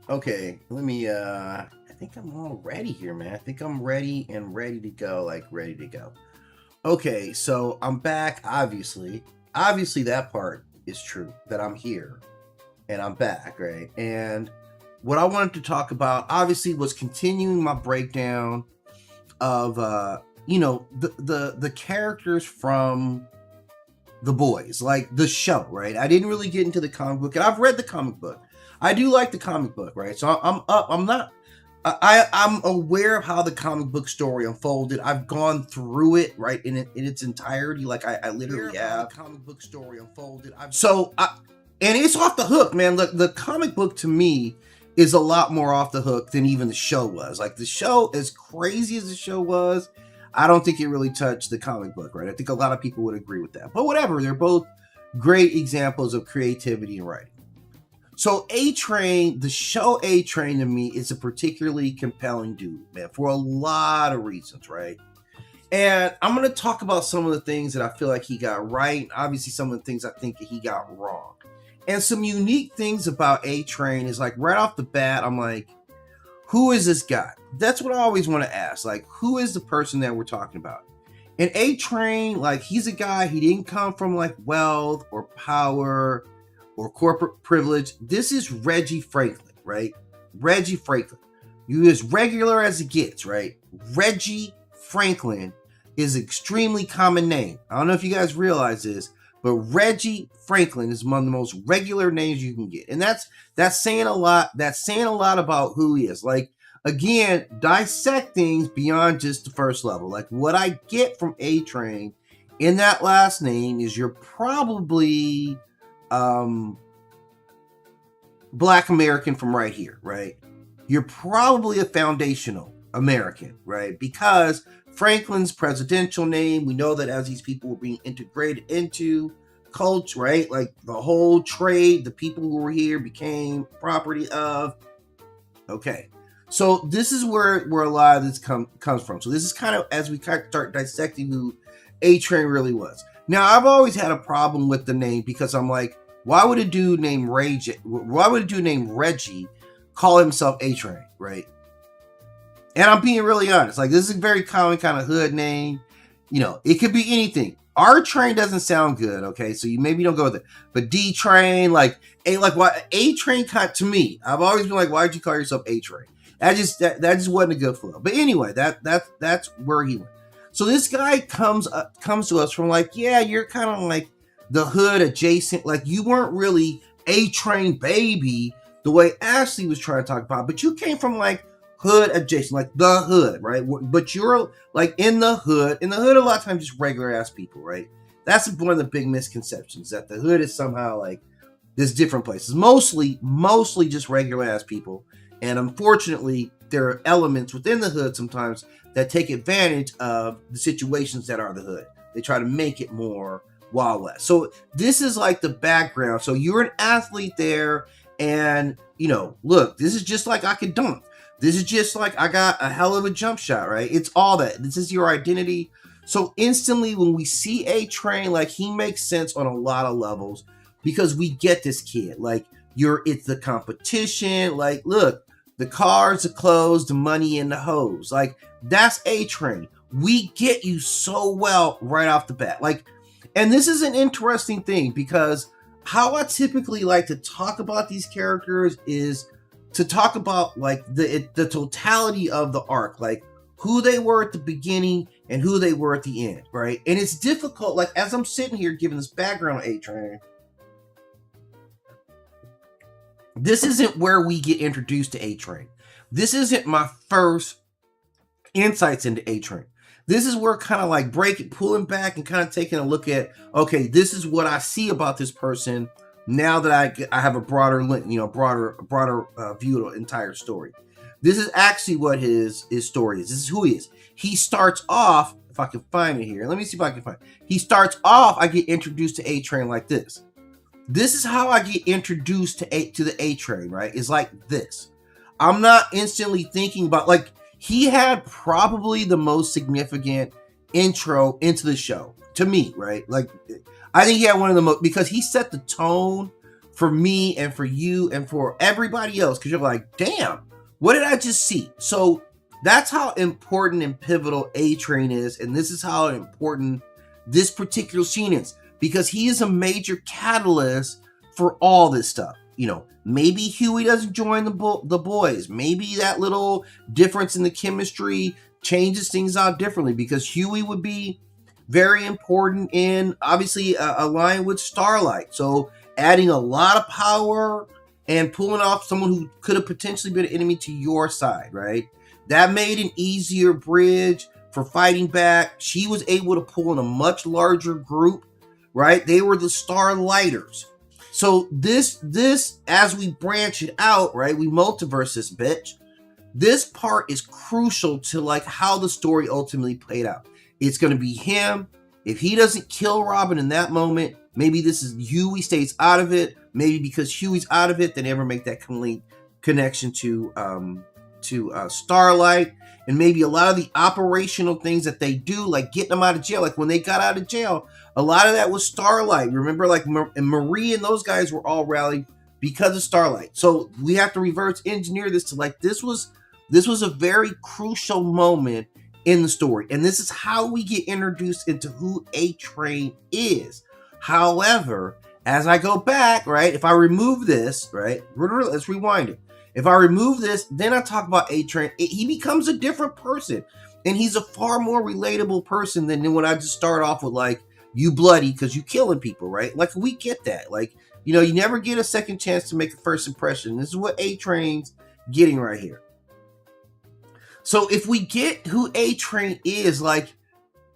Okay, let me I think I'm all ready here, man. I think I'm ready and ready to go, like ready to go. Okay, so I'm back, obviously. Obviously that part is true, that I'm here and I'm back, right? And what I wanted to talk about obviously was continuing my breakdown of the characters from The Boys, like the show, right? I didn't really get into the comic book, and I've read the comic book. I do like the comic book, right? So I'm up. I'm not. I'm aware of how the comic book story unfolded. I've gone through it, right, in its entirety. Like I literally have. The comic book story unfolded. And it's off the hook, man. Look, the comic book to me is a lot more off the hook than even the show was. Like the show, as crazy as the show was, I don't think it really touched the comic book, right? I think a lot of people would agree with that. But whatever, they're both great examples of creativity and writing. So A Train, the show A Train to me is a particularly compelling dude, man, for a lot of reasons, right? And I'm going to talk about some of the things that I feel like he got right, and obviously some of the things I think that he got wrong. And some unique things about A Train is like right off the bat, I'm like, who is this guy? That's what I always want to ask. Like, who is the person that we're talking about? And A Train, like, he's a guy, he didn't come from like wealth or power or corporate privilege. This is Reggie Franklin, right? Reggie Franklin. You as regular as it gets, right? Reggie Franklin is an extremely common name. I don't know if you guys realize this, but Reggie Franklin is one of the most regular names you can get. And that's saying a lot. That's saying a lot about who he is. Like, again, dissect things beyond just the first level. Like, what I get from A Train in that last name is you're probably Black American from right here, right? You're probably a foundational American, right? Because Franklin's presidential name, we know that as these people were being integrated into culture, right? Like the whole trade, the people who were here became property of. Okay. So this is where a lot of this comes from. So this is kind of as we start dissecting who A Train really was. Now, I've always had a problem with the name because I'm like, why would a dude named Reggie call himself A Train, right? And I'm being really honest. Like, this is a very common kind of hood name. You know, it could be anything. R Train doesn't sound good, okay? So you maybe don't go with it. But D Train, like what A Train to me, I've always been like, why'd you call yourself A Train? That just wasn't a good flow. But anyway, that's where he went. So this guy comes to us from like, yeah, you're kind of like the hood adjacent. Like, you weren't really A Train baby the way Ashley was trying to talk about, but you came from like hood adjacent, like the hood, right? But you're like in the hood. In the hood, a lot of times just regular ass people, right? That's one of the big misconceptions, that the hood is somehow like this different places. Mostly just regular ass people. And unfortunately, there are elements within the hood sometimes that take advantage of the situations that are the hood. They try to make it more Wild West. So this is like the background. So you're an athlete there, and you know, look, this is just like I could dunk. This is just like I got a hell of a jump shot, right? It's all that. This is your identity. So instantly when we see A Train, like, he makes sense on a lot of levels because we get this kid. Like, it's the competition. Like, look, the cars, the clothes, the money, and the hoes. Like, that's A Train. We get you so well right off the bat. Like, and this is an interesting thing because how I typically like to talk about these characters is to talk about like the totality of the arc, like who they were at the beginning and who they were at the end, right? And it's difficult, like as I'm sitting here giving this background on A Train, this isn't where we get introduced to A Train. This isn't my first insights into A Train. This is where kind of like pulling back and kind of taking a look at, okay, this is what I see about this person now that I have a broader view of the entire story. This is actually what his story is. This is who he is. He starts off, if I can find it here, let me see if I can find it. He starts off, I get introduced to A Train like this. This is how I get introduced to the A Train, right? It's like this. I'm not instantly thinking about, like, he had probably the most significant intro into the show to me, right? Like, I think he had one of the most, because he set the tone for me and for you and for everybody else, because you're like, damn, what did I just see? So that's how important and pivotal A-Train is, and this is how important this particular scene is, because he is a major catalyst for all this stuff. You know, maybe Huey doesn't join the boys. Maybe that little difference in the chemistry changes things out differently, because Huey would be very important in, obviously, aligning with Starlight. So adding a lot of power and pulling off someone who could have potentially been an enemy to your side, right? That made an easier bridge for fighting back. She was able to pull in a much larger group, right? They were the Starlighters. So this, as we branch it out, right? We multiverse this bitch. This part is crucial to like how the story ultimately played out. It's going to be him. If he doesn't kill Robin in that moment, maybe this is Huey stays out of it. Maybe because Huey's out of it, they never make that connection to Starlight. And maybe a lot of the operational things that they do, like getting them out of jail, like when they got out of jail, a lot of that was Starlight. Remember, like Marie and those guys were all rallied because of Starlight. So we have to reverse engineer this to like, this was a very crucial moment in the story. And this is how we get introduced into who A-Train is. However, as I go back, right, if I remove this, right, let's rewind it. If I remove this, then I talk about A-Train, he becomes a different person. And he's a far more relatable person than when I just start off with like, you bloody because you killing people, right? Like, we get that. Like, you know, you never get a second chance to make a first impression. This is what A-Train's getting right here. So if we get who A-Train is, like,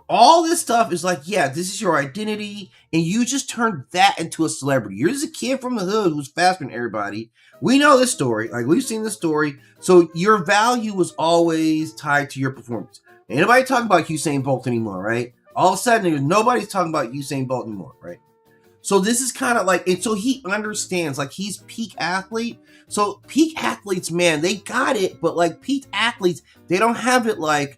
all this stuff is like, yeah, this is your identity, and you just turned that into a celebrity. You're just a kid from the hood who's faster than everybody. We know this story. Like, we've seen this story. So your value was always tied to your performance. Ain't nobody talking about Usain Bolt anymore, right? All of a sudden, nobody's talking about Usain Bolt anymore, right? So this is kind of like, and so he understands, like, he's peak athlete. So peak athletes, man, they got it, but like peak athletes, they don't have it like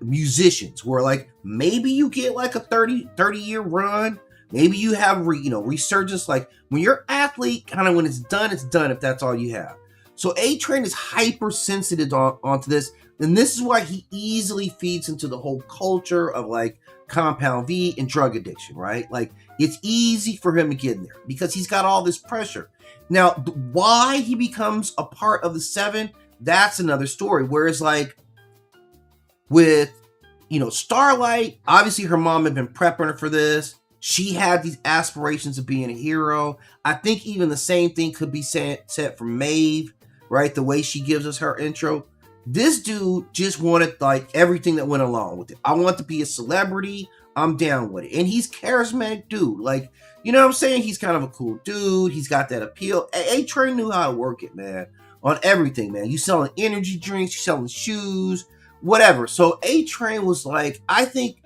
musicians, where like maybe you get like a 30-year run, maybe you have resurgence. Like, when you're athlete, kind of when it's done, if that's all you have. So A-Train is hypersensitive onto this, and this is why he easily feeds into the whole culture of like Compound V and drug addiction, right? Like, it's easy for him to get in there because he's got all this pressure. Now, why he becomes a part of the Seven, that's another story. Whereas like with, Starlight, obviously her mom had been prepping her for this. She had these aspirations of being a hero. I think even the same thing could be said for Maeve, right? The way she gives us her intro. This dude just wanted like everything that went along with it. I want to be a celebrity. I'm down with it. And he's charismatic dude. Like, you know what I'm saying? He's kind of a cool dude. He's got that appeal. A-Train knew how to work it, man. On everything, man. You selling energy drinks, you selling shoes, whatever. So A-Train was like, I think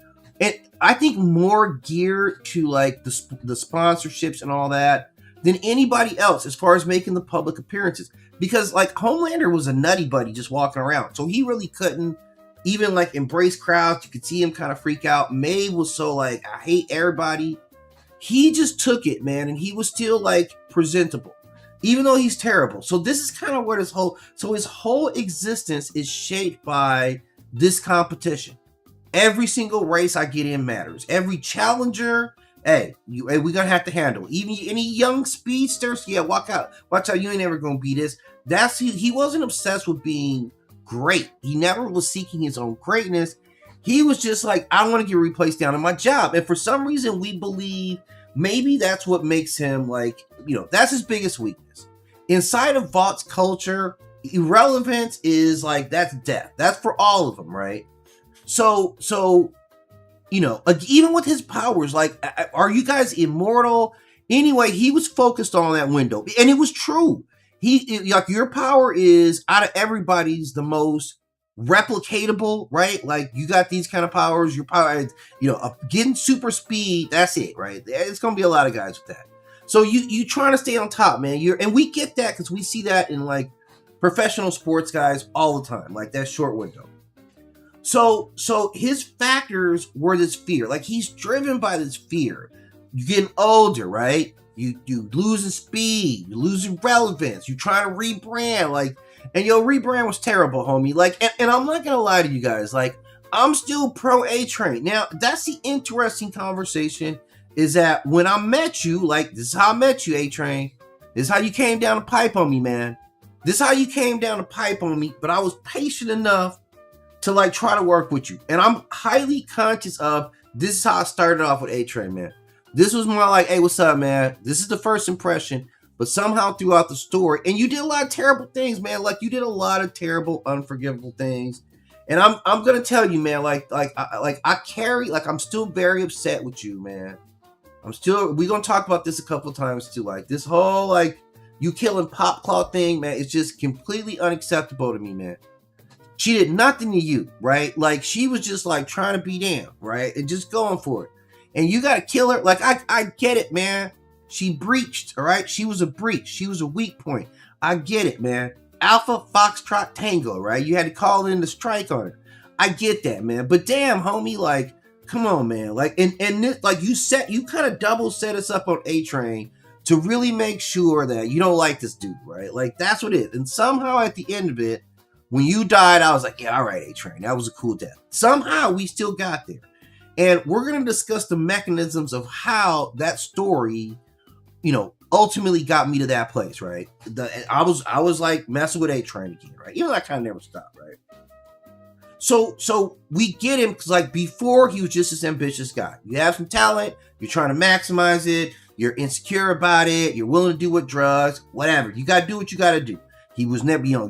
more geared to like the sponsorships and all that than anybody else as far as making the public appearances. Because like Homelander was a nutty buddy just walking around. So he really couldn't even like embrace crowds. You could see him kind of freak out. Maeve was so like, I hate everybody. He just took it, man. And he was still like presentable, even though he's terrible. So this is kind of what his whole existence is shaped by this competition. Every single race I get in matters. Every challenger, we're gonna have to handle. Even any young speedsters, yeah, watch out, you ain't ever gonna beat this. He wasn't obsessed with being great. He never was seeking his own greatness. He was just like, I want to get replaced down in my job. And for some reason, we believe maybe that's what makes him like, that's his biggest weakness. Inside of Vaught's culture, irrelevance is like, that's death. That's for all of them, right? So even with his powers, like, are you guys immortal? Anyway, he was focused on that window, and it was true. Like, your power is out of everybody's the most replicatable, right? Like, you got these kind of powers. Your power is, getting super speed. That's it, right? It's gonna be a lot of guys with that. So you trying to stay on top, man. And we get that because we see that in like professional sports guys all the time, like that short window. So his factors were this fear. Like, he's driven by this fear. You're getting older, right? You losing speed, you losing relevance, you trying to rebrand, like, and your rebrand was terrible, homie. Like, and I'm not gonna lie to you guys, like, I'm still pro A-Train. Now, that's the interesting conversation, is that when I met you, like, this is how I met you, A-Train. This is how you came down the pipe on me, man. This is how you came down the pipe on me, but I was patient enough to, like, try to work with you. And I'm highly conscious of, this is how I started off with A-Train, man. This was more like, hey, what's up, man? This is the first impression, but somehow throughout the story, and you did a lot of terrible things, man. Like, you did a lot of terrible, unforgivable things. And I'm gonna tell you, man, I carry, like, I'm still very upset with you, man. We're gonna talk about this a couple of times too. Like, this whole, like, you killing Pop Claw thing, man, is just completely unacceptable to me, man. She did nothing to you, right? Like, she was just, like, trying to be down, right? And just going for it. And you gotta kill her. Like, I get it, man. She breached, all right? She was a breach. She was a weak point. I get it, man. Alpha Foxtrot Tango, right? You had to call in the strike on her. I get that, man. But damn, homie, like, come on, man. Like, and this, like, you kind of double set us up on A-Train to really make sure that you don't like this dude, right? Like, that's what it is. And somehow at the end of it, when you died, I was like, yeah, all right, A-Train. That was a cool death. Somehow we still got there. And we're going to discuss the mechanisms of how that story, ultimately got me to that place, right? I was like messing with A-Train again, right? Even though I kind of never stopped, right? So we get him because, like, before he was just this ambitious guy. You have some talent, you're trying to maximize it, you're insecure about it, you're willing to do with drugs, whatever. You got to do what you got to do. He was never, you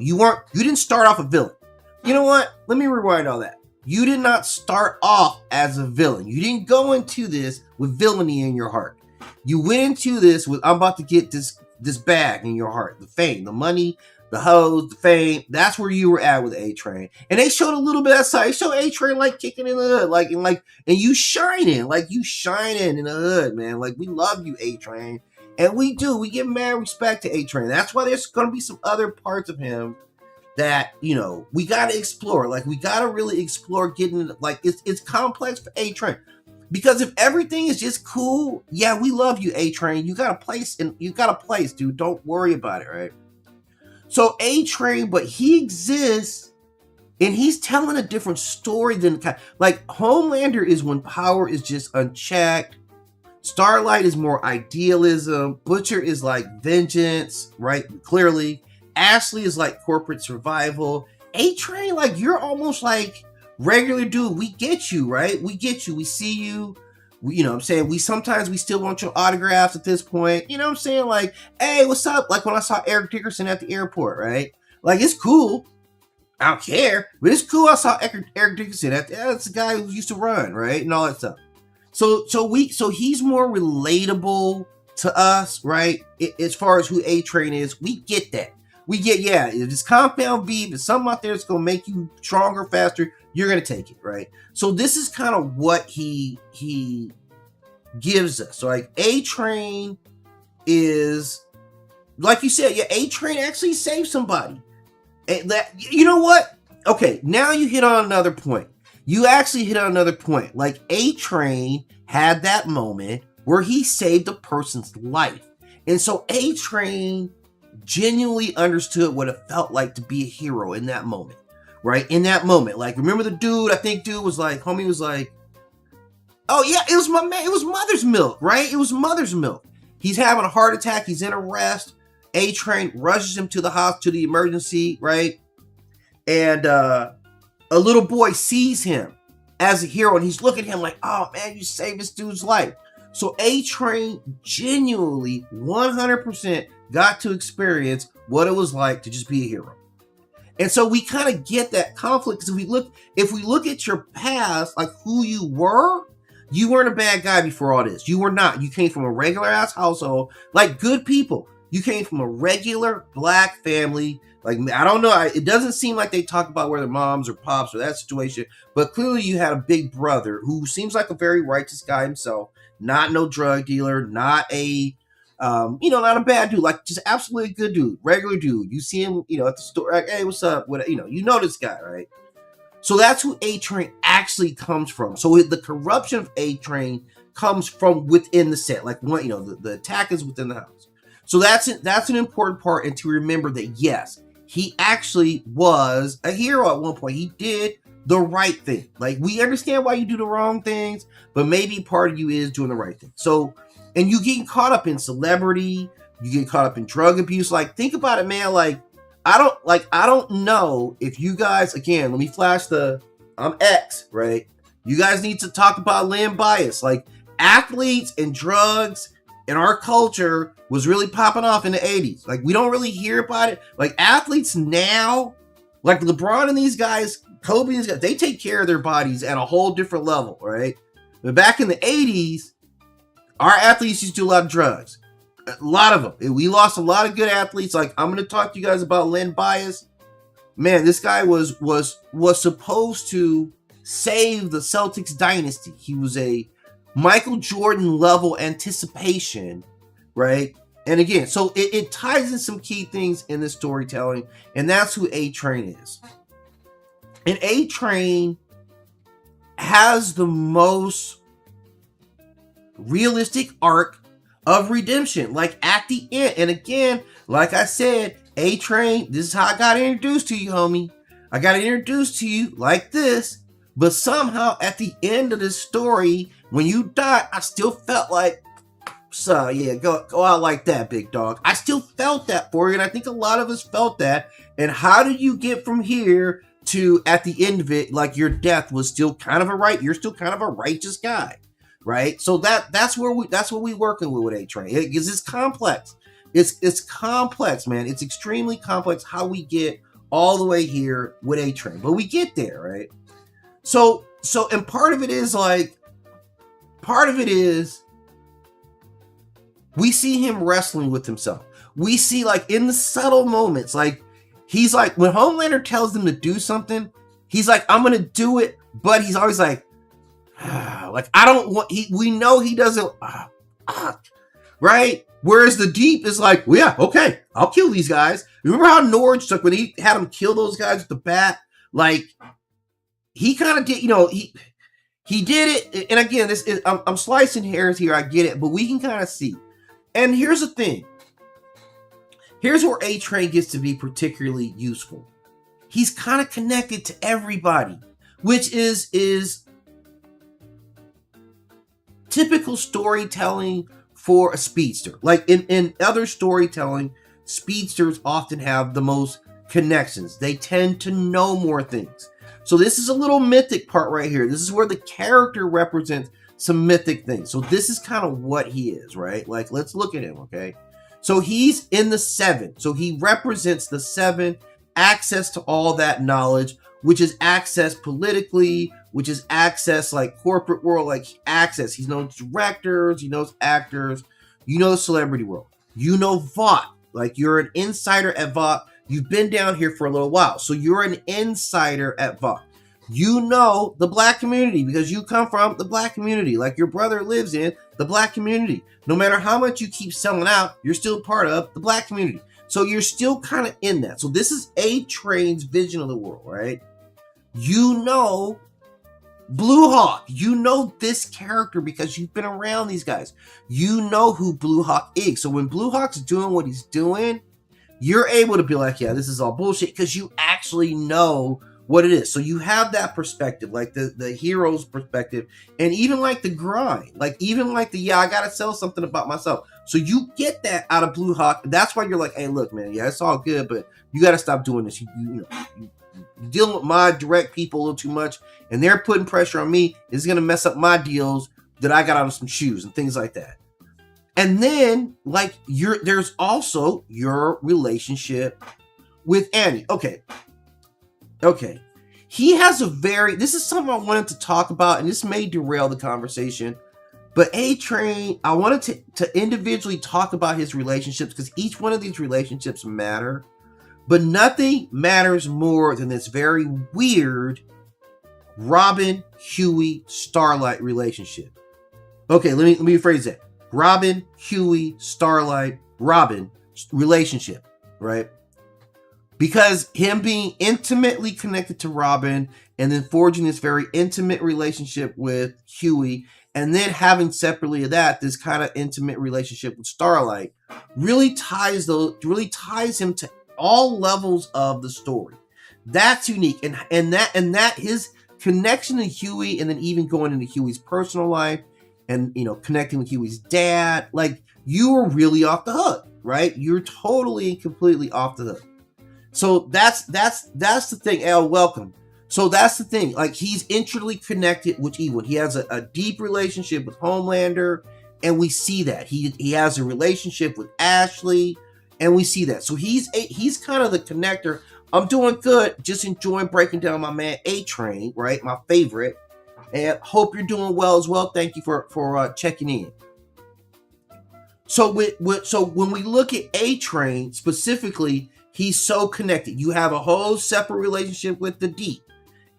didn't start off a villain. You know what? Let me rewind all that. You did not start off as a villain. You didn't go into this with villainy in your heart. You went into this with, I'm about to get this bag in your heart. The fame, the money, the hoes, the fame. That's where you were at with A-Train. And they showed a little bit of that side. They showed A-Train, like, kicking in the hood. And you shining. Like, you shining in the hood, man. Like, we love you, A-Train. And we do. We give mad respect to A-Train. That's why there's going to be some other parts of him that, we got to explore. Like, we got to really explore getting, like, it's complex for A-Train. Because if everything is just cool, yeah, we love you, A-Train. You got a place, dude. Don't worry about it, right? So A-Train, but he exists, and he's telling a different story than, like, Homelander is when power is just unchecked. Starlight is more idealism. Butcher is like vengeance, right? Clearly. Ashley is like corporate survival. A-Train, like, you're almost like regular dude. We get you, right? We get you. We see you. What I'm saying? We still want your autographs at this point. You know what I'm saying? Like, hey, what's up? Like, when I saw Eric Dickerson at the airport, right? Like, it's cool. I don't care. But it's cool. I saw Eric Dickerson that's the guy who used to run, right? And all that stuff. So he's more relatable to us, right? As far as who A-Train is, we get that. We get, yeah, if it's compound V, if there's something out there that's going to make you stronger, faster, you're going to take it, right? So this is kind of what he gives us. So, like, A-Train is, like you said, yeah, A-Train actually saved somebody. And that, you know what? Okay, now you hit on another point. You actually hit on another point. Like, A-Train had that moment where he saved a person's life. And so A-Train genuinely understood what it felt like to be a hero in that moment, right? In that moment. Like, remember the dude, I think dude was like, homie was like, oh yeah, it was my man, it was mother's milk, right? It was mother's milk. He's having a heart attack, he's in arrest. A-Train rushes him to the hospital, to the emergency, right? And a little boy sees him as a hero, and he's looking at him like, oh man, you saved this dude's life. So A-Train genuinely 100% got to experience what it was like to just be a hero. And so we kind of get that conflict, because if we look at your past, like who you weren't a bad guy before all this. You were not. You came from a regular ass household, like good people. You came from a regular black family. Like, I don't know. It doesn't seem like they talk about where their moms or pops or that situation, but clearly you had a big brother who seems like a very righteous guy himself. Not no drug dealer, not a, not a bad dude, like just absolutely a good dude, regular dude. You see him, at the store, like, hey, what's up? What, you know this guy, right? So that's who A-Train actually comes from. So the corruption of A-Train comes from within the set. Like one, the attack is within the house. So that's an important part, and to remember that yes, he actually was a hero at one point. He did the right thing. Like, we understand why you do the wrong things, but maybe part of you is doing the right thing. So, and you get caught up in celebrity, you get caught up in drug abuse. Like, think about it, man. Like, I don't know if you guys, again, let me flash I'm X, right? You guys need to talk about land bias. Like, athletes and drugs in our culture was really popping off in the 80s. Like, we don't really hear about it. Like, athletes now, like LeBron and these guys, Kobe and these guys, they take care of their bodies at a whole different level, right? But back in the 80s, our athletes used to do a lot of drugs. A lot of them. We lost a lot of good athletes. Like, I'm going to talk to you guys about Len Bias. Man, this guy was supposed to save the Celtics dynasty. He was a Michael Jordan level anticipation, right? And again, so it ties in some key things in the storytelling, and that's who A-Train is. And A-Train has the most realistic arc of redemption, like at the end. And again, like I said, A-Train, this is how I got introduced to you, homie. I got introduced to you like this, but somehow at the end of this story, when you die, I still felt like, so yeah, go out like that, big dog. I still felt that for you, and I think a lot of us felt that. And how do you get from here to at the end of it, like your death was still kind of you're still kind of a righteous guy, right? So that's what we working with A-Train. Because it's complex. It's complex, man. It's extremely complex how we get all the way here with A-Train, but we get there, right? So and part of it is we see him wrestling with himself. We see, like, in the subtle moments, like, he's like, when Homelander tells him to do something, he's like, I'm going to do it. But he's always like, like, I don't want, we know he doesn't, right? Whereas the Deep is like, well, yeah, okay, I'll kill these guys. Remember how Norge, like, when he had him kill those guys with the bat? Like, he kind of did, he did it. And again, this is, I'm slicing hairs here, I get it, but we can kind of see. And here's the thing. Here's where A-Train gets to be particularly useful. He's kind of connected to everybody, which is typical storytelling for a speedster. Like in other storytelling, speedsters often have the most connections. They tend to know more things. So this is a little mythic part right here. This is where the character represents some mythic things. So this is kind of what he is, right? Like, let's look at him, okay? So he's in the 7. So he represents the 7, access to all that knowledge, which is access politically, which is access like corporate world, like access. He knows directors, he knows actors, you know the celebrity world. You know Vought, like you're an insider at Vought. You've been down here for a little while, so you're an insider at Vought. You know the black community because you come from the black community, like your brother lives in the black community. No matter how much you keep selling out, you're still part of the black community. So you're still kind of in that. So this is A-Train's vision of the world, right? You know Blue Hawk. You know this character because you've been around these guys. You know who Blue Hawk is. So when Blue Hawk's doing what he's doing, you're able to be like, yeah, this is all bullshit because you actually know what it is. So you have that perspective, like the hero's perspective, and even like the grind, like even like the, I gotta sell something about myself. So you get that out of Blue Hawk. That's why you're like, hey, look, man, yeah, it's all good, but you gotta stop doing this. You're dealing with my direct people a little too much, and they're putting pressure on me. It's gonna mess up my deals that I got on some shoes and things like that. And then, like, there's also your relationship with Annie. Okay. He has this is something I wanted to talk about, and this may derail the conversation, but A-Train, I wanted to individually talk about his relationships because each one of these relationships matter, but nothing matters more than this very weird Robin, Huey, Starlight relationship. Okay, let me rephrase that. Robin, Huey, Starlight, Robin relationship, right? Because him being intimately connected to Robin and then forging this very intimate relationship with Huey and then having separately of that this kind of intimate relationship with Starlight really ties him to all levels of the story. That's unique, and that his connection to Huey, and then even going into Huey's personal life, and connecting with Huey's dad, like, you were really off the hook, right? You're totally and completely off the hook. So that's the thing. Al, welcome. So that's the thing. Like, he's intricately connected with Ewen. He has a deep relationship with Homelander, and we see that. He has a relationship with Ashley, and we see that. So he's kind of the connector. I'm doing good. Just enjoying breaking down my man A-Train, right? My favorite. And hope you're doing well as well. Thank you for checking in. So when we look at A-Train specifically, he's so connected. You have a whole separate relationship with the Deep,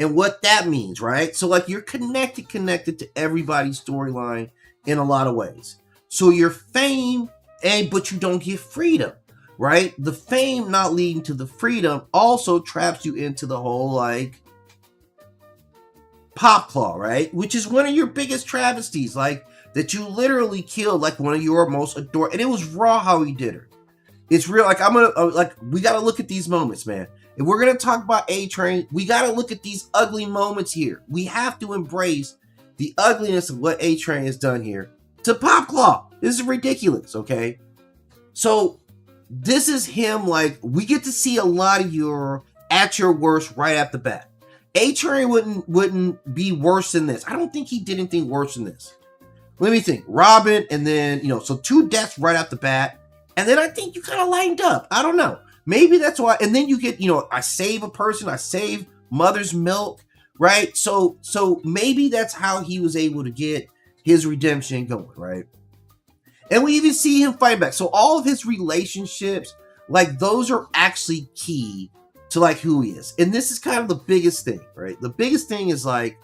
and what that means, right? So, like, you're connected to everybody's storyline in a lot of ways. So your fame, but you don't get freedom, right? The fame not leading to the freedom also traps you into the whole, like, Pop Claw, right? Which is one of your biggest travesties, like, that you literally killed, like, one of your most adored, and it was raw how he did her. It's real. Like, we got to look at these moments, man. If we're going to talk about A-Train, we got to look at these ugly moments here. We have to embrace the ugliness of what A-Train has done here to Pop Claw. This is ridiculous, okay? So, this is him, like, we get to see a lot of your at your worst right at the bat. A-Train wouldn't be worse than this. I don't think he did anything worse than this. Let me think. Robin, and then, so 2 deaths right off the bat. And then I think you kind of lightened up. I don't know. Maybe that's why. And then you get, I save a person. I save mother's milk, right? So maybe that's how he was able to get his redemption going, right? And we even see him fight back. So all of his relationships, like, those are actually key to, like, who he is. And this is kind of the biggest thing, right? The biggest thing is, like,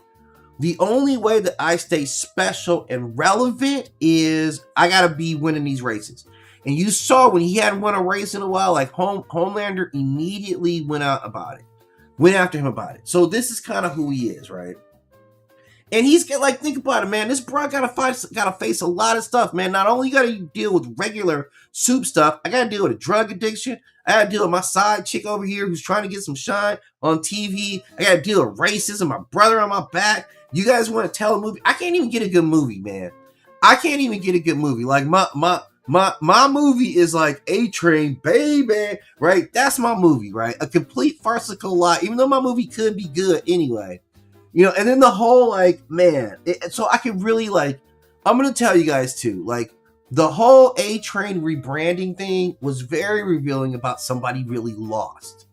the only way that I stay special and relevant is I got to be winning these races. And you saw when he hadn't won a race in a while, like, Homelander immediately went after him about it. So this is kind of who he is, right? And he's got, like, think about it, man. This bro got to face a lot of stuff, man. Not only got to deal with regular soup stuff, I got to deal with a drug addiction. I got to deal with my side chick over here who's trying to get some shine on TV. I got to deal with racism, my brother on my back. You guys want to tell a movie? I can't even get a good movie, man. I can't even get a good movie. Like, my movie is like A-Train, baby, right? That's my movie, right? A complete farcical lie, even though my movie could be good anyway. And then the whole, like, man, so I can really, like, I'm going to tell you guys too, like, the whole A-Train rebranding thing was very revealing about somebody really lost,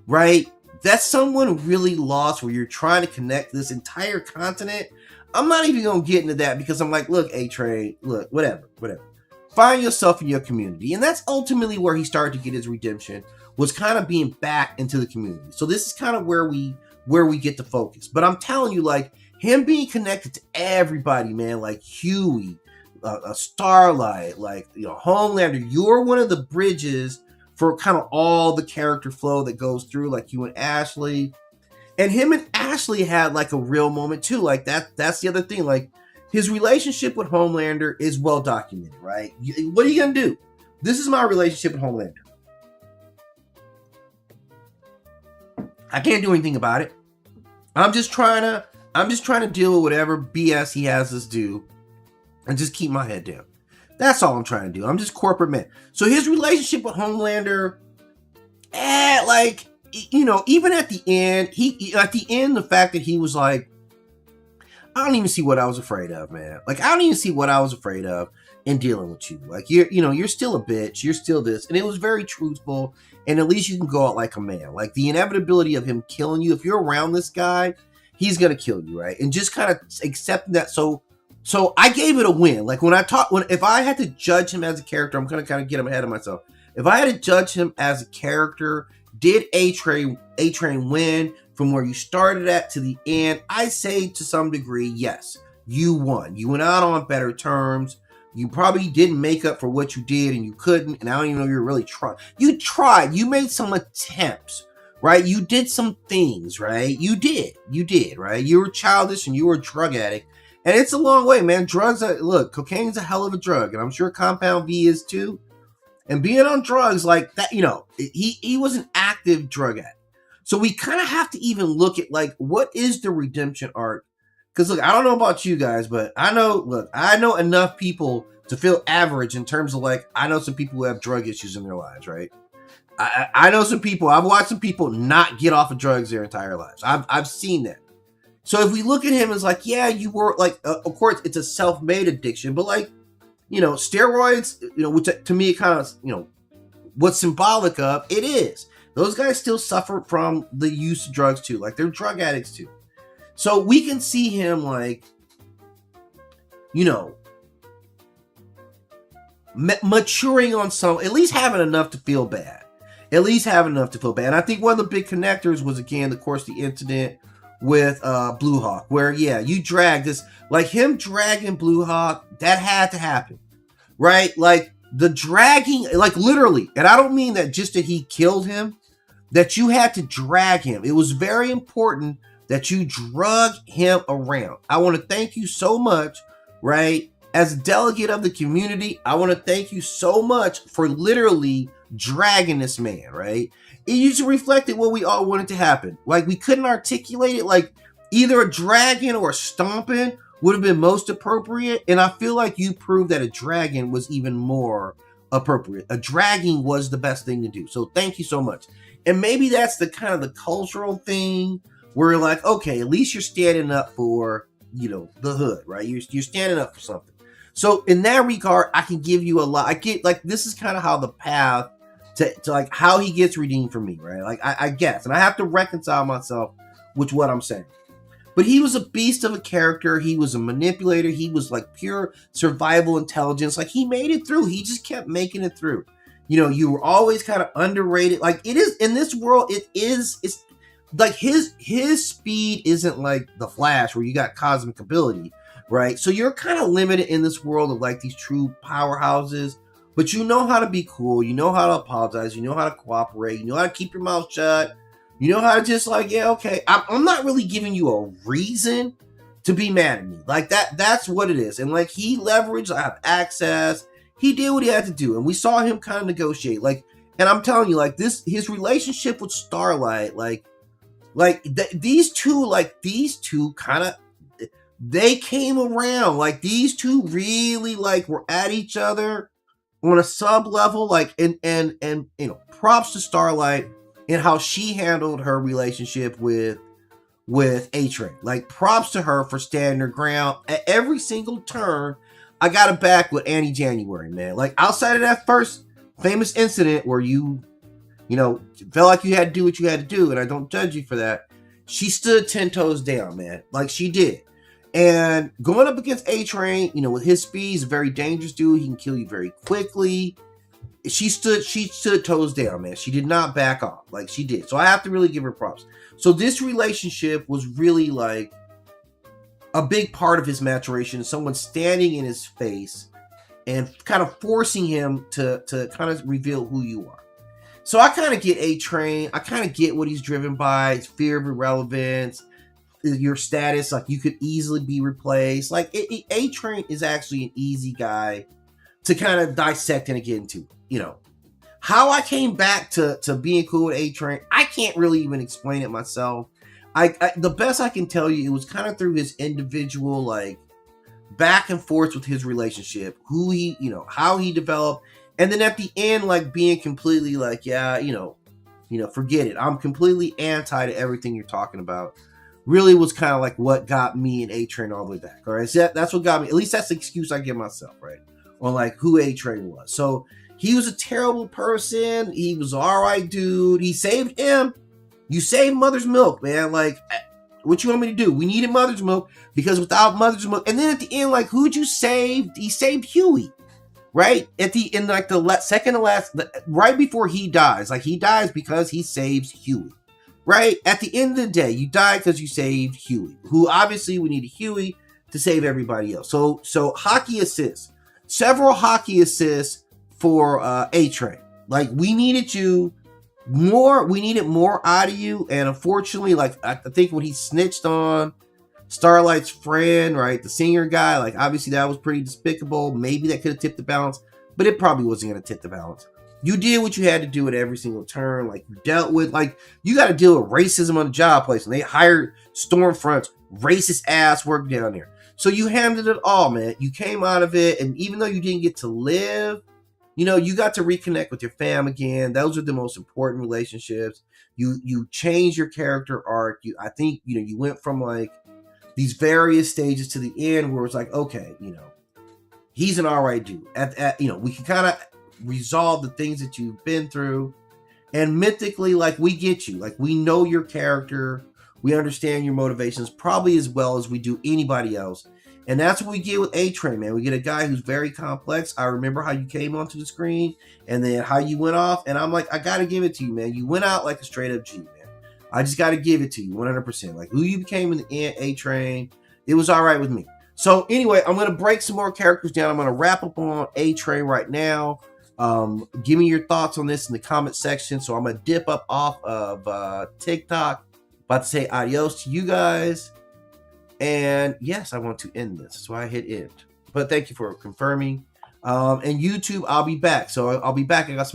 right? That's someone really lost where you're trying to connect this entire continent. I'm not even going to get into that because I'm like, look, A-Train, look, whatever. Find yourself in your community. And that's ultimately where he started to get his redemption, was kind of being back into the community. So this is kind of where we get to focus. But I'm telling you, like, him being connected to everybody, man, like Huey, Starlight, like, Homelander, you're one of the bridges for kind of all the character flow that goes through, like you and Ashley. And him and Ashley had, like, a real moment too. Like, that's the other thing. Like, his relationship with Homelander is well documented, right? What are you gonna do? This is my relationship with Homelander. I can't do anything about it. I'm just trying to deal with whatever BS he has us do and just keep my head down. That's all I'm trying to do. I'm just corporate man. So his relationship with Homelander, like, even at the end, the fact that he was like, I don't even see what I was afraid of, man. Like, I don't even see what I was afraid of in dealing with you. Like, you're still a bitch. You're still this. And it was very truthful. And at least you can go out like a man. Like, the inevitability of him killing you, if you're around this guy, he's going to kill you, right? And just kind of accepting that. So I gave it a win. Like, if I had to judge him as a character, I'm going to kind of get him ahead of myself. If I had to judge him as a character, did A-Train win from where you started at to the end? I say to some degree, yes, you won. You went out on better terms. You probably didn't make up for what you did, and you couldn't. And I don't even know if you're really trying. You tried. You made some attempts, right? You did some things, right? You did, right? You were childish and you were a drug addict, And it's a long way, man. Drugs are, look, cocaine's a hell of a drug, and I'm sure Compound V is too. And being on drugs like that, you know, he was an active drug addict. So we kind of have to even look at like, what is the redemption arc? Because look, I don't know about you guys, but I know enough people to feel average in terms of like, I know some people who have drug issues in their lives, right? I know some people, I've watched some people not get off of drugs their entire lives. I've seen that. So if we look at him as like, yeah, you were like, of course, it's a self-made addiction, but like, you know, steroids, you know, which to me, kind of, you know, what's symbolic of, it is. Those guys still suffer from the use of drugs too. Like, they're drug addicts too. So we can see him like, you know, maturing on some, at least having enough to feel bad. At least having enough to feel bad. And I think one of the big connectors was, again, of course, the incident with Blue Hawk, where, yeah, you drag this, like him dragging Blue Hawk, that had to happen, right? Like the dragging, like literally, and I don't mean that just that he killed him, that you had to drag him. It was very important that you drug him around. I want to thank you so much, right? As a delegate of the community, I want to thank you so much for literally dragging this man, right? It usually reflected what we all wanted to happen. Like, we couldn't articulate it. Like, either a dragging or a stomping would have been most appropriate. And I feel like you proved that a dragging was even more appropriate. A dragging was the best thing to do. So thank you so much. And maybe that's the kind of the cultural thing where you're like, okay, at least you're standing up for, you know, the hood, right? You're standing up for something. So in that regard, I can give you a lot. I get, like, this is kind of how the path to like how he gets redeemed for me, right? Like, I guess, and I have to reconcile myself with what I'm saying. But he was a beast of a character. He was a manipulator. He was like pure survival intelligence. Like, he made it through. He just kept making it through. You know, you were always kind of underrated. Like, it is in this world, it's like his speed isn't like the Flash where you got cosmic ability, right? So you're kind of limited in this world of like these true powerhouses. But you know how to be cool. You know how to apologize. You know how to cooperate. You know how to keep your mouth shut. You know how to just like, yeah, okay. I'm not really giving you a reason to be mad at me. Like, that's what it is. And like, he leveraged, I have access. He did what he had to do. And we saw him kind of negotiate. Like, and I'm telling you, like, his relationship with Starlight, these two kind of, they came around. Like, these two really like were at each other on a sub level, like, and you know, props to Starlight and how she handled her relationship with A-Train. Like, props to her for standing her ground at every single turn. I got it back with Annie January, man. Like, outside of that first famous incident where you know, felt like you had to do what you had to do, and I don't judge you for that, she stood 10 toes down, man. Like, she did. And going up against A-Train, you know, with his speed, he's a very dangerous dude. He can kill you very quickly. She stood toes down, man. She did not back off like she did. So I have to really give her props. So this relationship was really like a big part of his maturation. Someone standing in his face and kind of forcing him to kind of reveal who you are. So I kind of get A-Train. I kind of get what he's driven by. His fear of irrelevance. Your status, like, you could easily be replaced. Like, A-Train is actually an easy guy to kind of dissect and get into. You know, how I came back to being cool with A-Train, I can't really even explain it myself. I the best I can tell you, it was kind of through his individual, like, back and forth with his relationship, who he, you know, how he developed, and then at the end, like, being completely like, yeah, you know, forget it. I'm completely anti to everything you're talking about. Really was kind of like what got me and A-Train all the way back. All right, so that's what got me. At least that's the excuse I give myself, right? On like who A-Train was. So he was a terrible person. He was all right, dude. He saved him. You saved Mother's Milk, man. Like, what you want me to do? We needed Mother's Milk because without Mother's Milk, and then at the end, like, who'd you save? He saved Huey, right? In like the second to last, right before he dies. Like, he dies because he saves Huey. Right? At the end of the day, you died because you saved Huey, who obviously we needed Huey to save everybody else. So hockey assists. Several hockey assists for A-Train. Like, we needed you more. We needed more out of you. And unfortunately, like, I think when he snitched on Starlight's friend, right? The senior guy, like obviously that was pretty despicable. Maybe that could have tipped the balance, but it probably wasn't going to tip the balance. You did what you had to do at every single turn. Like you dealt with, like you got to deal with racism on the job place, and they hired Stormfront's racist ass work down there. So you handled it all, man. You came out of it, and even though you didn't get to live, you know, you got to reconnect with your fam again. Those are the most important relationships. You change your character arc. I think, you know, you went from like these various stages to the end where it's like, okay, you know, he's an all right dude. You know, we can kind of resolve the things that you've been through, and mythically, like we get you, like we know your character, we understand your motivations probably as well as we do anybody else, and that's what we get with A-Train, man. We get a guy who's very complex. I remember how you came onto the screen and then how you went off, and I'm like, I gotta give it to you, man. You went out like a straight up G, man. I just gotta give it to you 100%. Like who you became in the end, A-Train, it was all right with me. So anyway, I'm gonna break some more characters down. I'm gonna wrap up on A-Train right now. Give me your thoughts on this in the comment section. So I'm gonna dip up off of TikTok. About to say adios to you guys. And yes, I want to end this, so I hit end. But thank you for confirming. And YouTube, I'll be back. So I'll be back. I got some